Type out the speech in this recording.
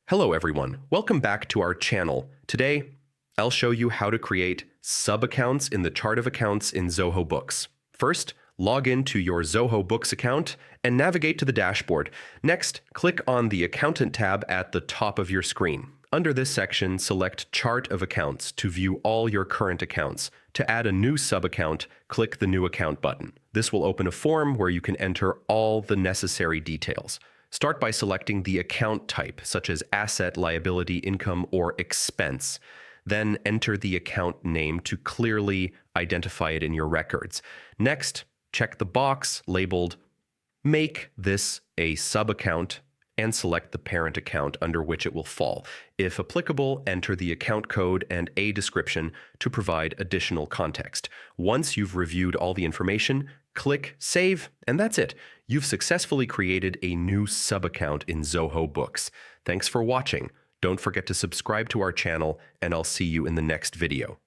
Hello everyone, welcome back to our channel. Today, I'll show you how to create sub-accounts in the chart of accounts in Zoho Books. First, log into your Zoho Books account and navigate to the dashboard. Next, click on the Accountant tab at the top of your screen. Under this section, select Chart of Accounts to view all your current accounts. To add a new sub-account, click the New Account button. This will open a form where you can enter all the necessary details. Start by selecting the account type, such as asset, liability, income, or expense. Then enter the account name to clearly identify it in your records. Next, check the box labeled Make this a sub-account and select the parent account under which it will fall. If applicable, enter the account code and a description to provide additional context. Once you've reviewed all the information, click Save, and that's it. You've successfully created a new sub-account in Zoho Books. Thanks for watching. Don't forget to subscribe to our channel, and I'll see you in the next video.